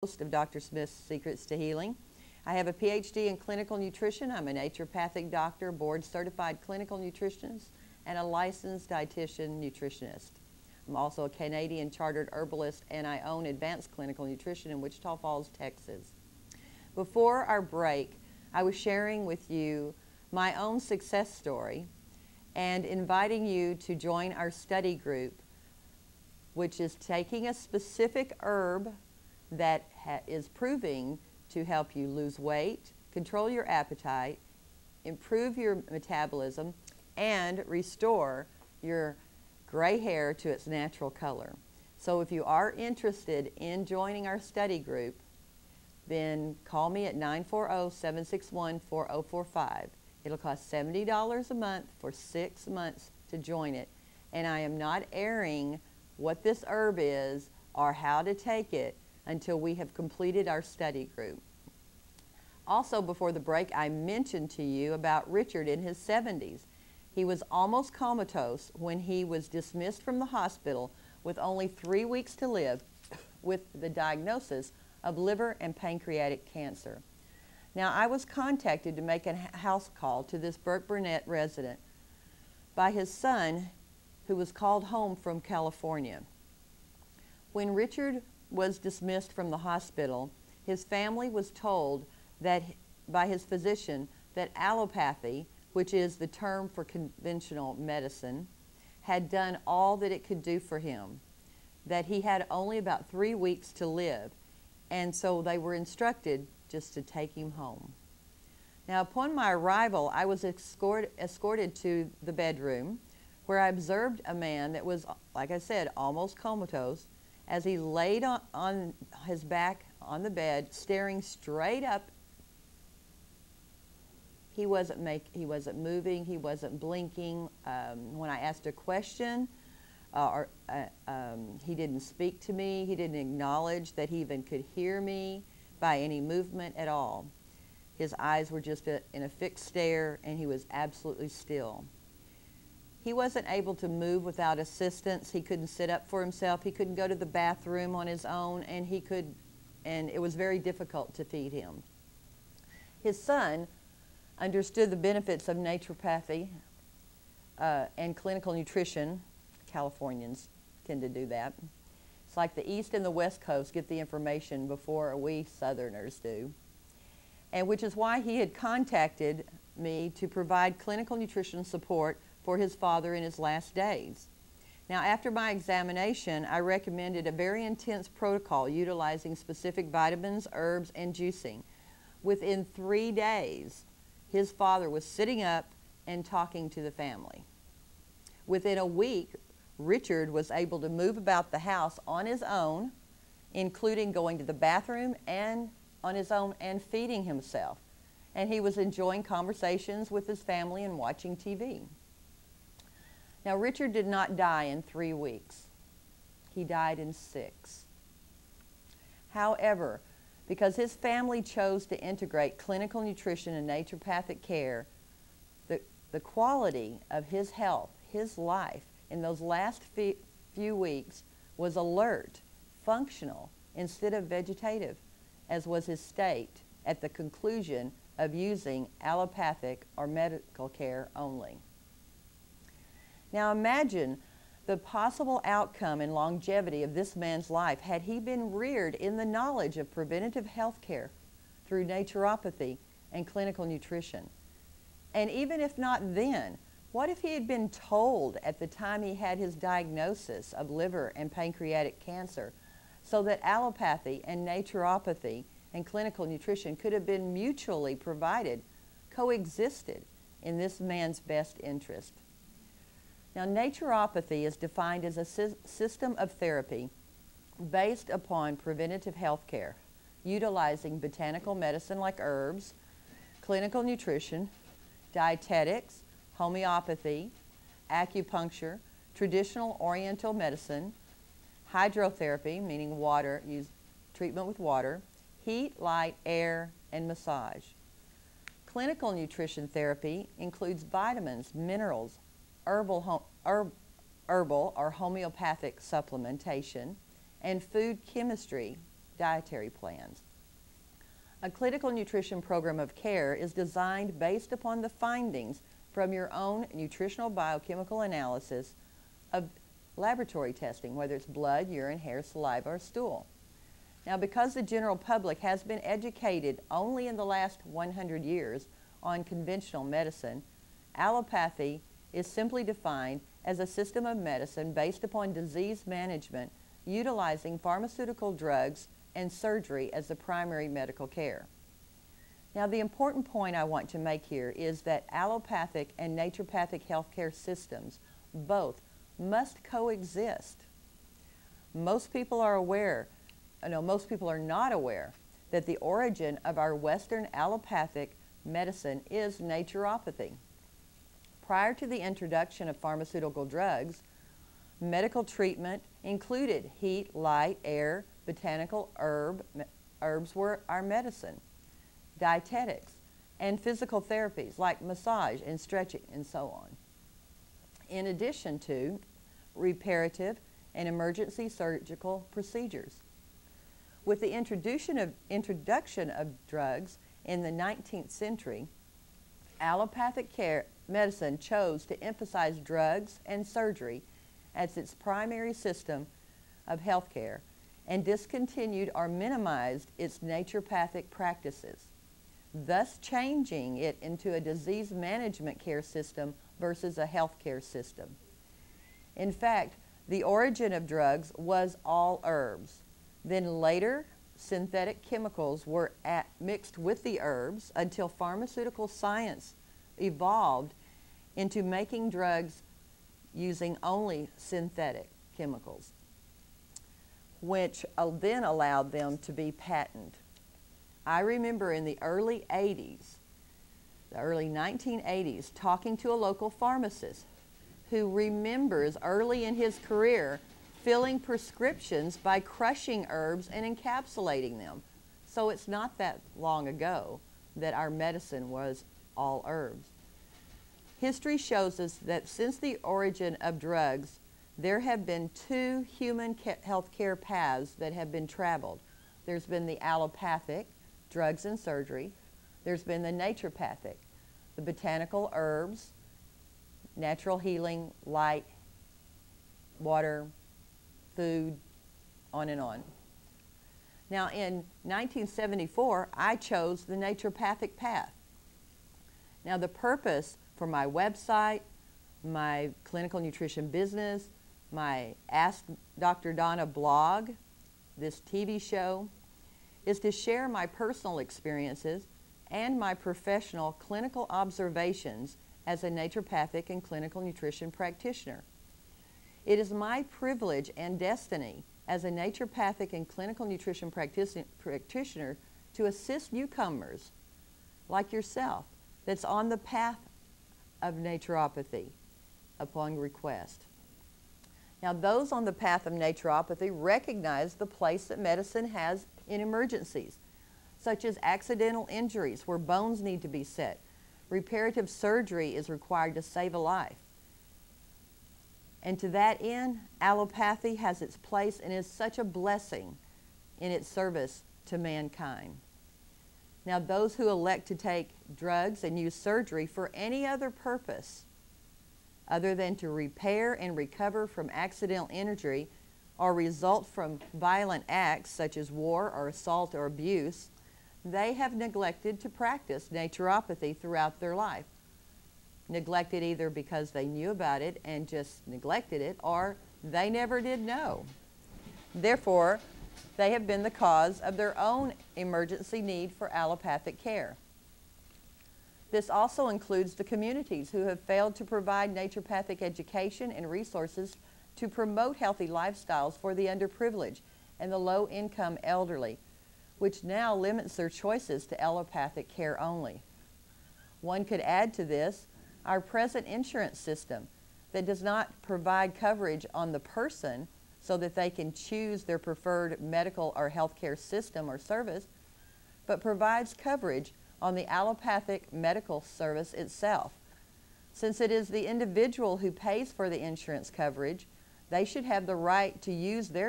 Host of Dr. Smith's Secrets to Healing. I have a PhD in clinical nutrition. I'm a naturopathic doctor, board-certified clinical nutritionist, and a licensed dietitian nutritionist. I'm also a Canadian chartered herbalist, and I own Advanced Clinical Nutrition in Wichita Falls, Texas. Before our break, I was sharing with you my own success story and inviting you to join our study group, which is taking a specific herb that is proving to help you lose weight, control your appetite, improve your metabolism, and restore your gray hair to its natural color. So if you are interested in joining our study group, then call me at 940-761-4045. It'll cost $70 a month for 6 months to join it. And I am not airing what this herb is or how to take it until we have completed our study group. Also, before the break, I mentioned to you about Richard in his 70s. He was almost comatose when he was dismissed from the hospital with only 3 weeks to live with the diagnosis of liver and pancreatic cancer. Now, I was contacted to make a house call to this Burke Burnett resident by his son, who was called home from California. When Richard was dismissed from the hospital, his family was told that by his physician that allopathy, which is the term for conventional medicine, had done all that it could do for him, that he had only about 3 weeks to live, and so they were instructed just to take him home. Now, upon my arrival, I was escorted to the bedroom, where I observed a man that was, like I said, almost comatose, as he laid on his back on the bed, staring straight up. He wasn't moving, he wasn't blinking. When I asked a question, he didn't speak to me, he didn't acknowledge that he even could hear me by any movement at all. His eyes were just in a fixed stare, and he was absolutely still. He wasn't able to move without assistance. He couldn't sit up for himself. He couldn't go to the bathroom on his own, and it was very difficult to feed him. His son understood the benefits of naturopathy and clinical nutrition. Californians tend to do that. It's like the East and the West Coast get the information before we Southerners do. And which is why he had contacted me to provide clinical nutrition support for his father in his last days. Now, after my examination, I recommended a very intense protocol utilizing specific vitamins, herbs, and juicing. Within 3 days, his father was sitting up and talking to the family. Within a week, Richard was able to move about the house on his own, including going to the bathroom and on his own and feeding himself. And he was enjoying conversations with his family and watching TV. Now, Richard did not die in 3 weeks. He died in 6. However, because his family chose to integrate clinical nutrition and naturopathic care, the quality of his health, his life, in those last few weeks was alert, functional, instead of vegetative, as was his state at the conclusion of using allopathic or medical care only. Now imagine the possible outcome and longevity of this man's life had he been reared in the knowledge of preventative health care through naturopathy and clinical nutrition. And even if not then, what if he had been told at the time he had his diagnosis of liver and pancreatic cancer, so that allopathy and naturopathy and clinical nutrition could have been mutually provided, coexisted in this man's best interest? Now, naturopathy is defined as a system of therapy based upon preventative health care, utilizing botanical medicine like herbs, clinical nutrition, dietetics, homeopathy, acupuncture, traditional oriental medicine, hydrotherapy, meaning water, treatment with water, heat, light, air, and massage. Clinical nutrition therapy includes vitamins, minerals, herbal or homeopathic supplementation, and food chemistry dietary plans. A clinical nutrition program of care is designed based upon the findings from your own nutritional biochemical analysis of laboratory testing, whether it's blood, urine, hair, saliva, or stool. Now, because the general public has been educated only in the last 100 years on conventional medicine, allopathy is simply defined as a system of medicine based upon disease management utilizing pharmaceutical drugs and surgery as the primary medical care. Now, the important point I want to make here is that allopathic and naturopathic healthcare systems both must coexist. Most people are not aware that the origin of our Western allopathic medicine is naturopathy. Prior to the introduction of pharmaceutical drugs, medical treatment included heat, light, air, botanical herbs were our medicine, dietetics, and physical therapies like massage and stretching and so on. In addition to reparative and emergency surgical procedures. With the introduction of drugs in the 19th century, allopathic medicine chose to emphasize drugs and surgery as its primary system of healthcare and discontinued or minimized its naturopathic practices, thus changing it into a disease management care system versus a healthcare system. In fact, the origin of drugs was all herbs. Then later, synthetic chemicals were mixed with the herbs until pharmaceutical science evolved into making drugs using only synthetic chemicals, which then allowed them to be patented. I remember in the early 80s, the early 1980s, talking to a local pharmacist who remembers early in his career filling prescriptions by crushing herbs and encapsulating them. So it's not that long ago that our medicine was all herbs. History shows us that since the origin of drugs, there have been two human health care paths that have been traveled. There's been the allopathic, drugs and surgery. There's been the naturopathic, the botanical herbs, natural healing, light, water, food, on and on. Now, in 1974, I chose the naturopathic path. Now, the purpose for my website, my clinical nutrition business, my Ask Dr. Donna blog, this TV show, is to share my personal experiences and my professional clinical observations as a naturopathic and clinical nutrition practitioner. It is my privilege and destiny as a naturopathic and clinical nutrition practitioner to assist newcomers like yourself that's on the path of naturopathy upon request. Now, those on the path of naturopathy recognize the place that medicine has in emergencies, such as accidental injuries where bones need to be set. Reparative surgery is required to save a life. And to that end, allopathy has its place and is such a blessing in its service to mankind. Now, those who elect to take drugs and use surgery for any other purpose other than to repair and recover from accidental injury or result from violent acts such as war or assault or abuse, they have neglected to practice naturopathy throughout their life. Neglected either because they knew about it and just neglected it, or they never did know. Therefore, they have been the cause of their own emergency need for allopathic care. This also includes the communities who have failed to provide naturopathic education and resources to promote healthy lifestyles for the underprivileged and the low-income elderly, which now limits their choices to allopathic care only. One could add to this our present insurance system that does not provide coverage on the person so that they can choose their preferred medical or healthcare system or service, but provides coverage on the allopathic medical service itself. Since it is the individual who pays for the insurance coverage, they should have the right to use their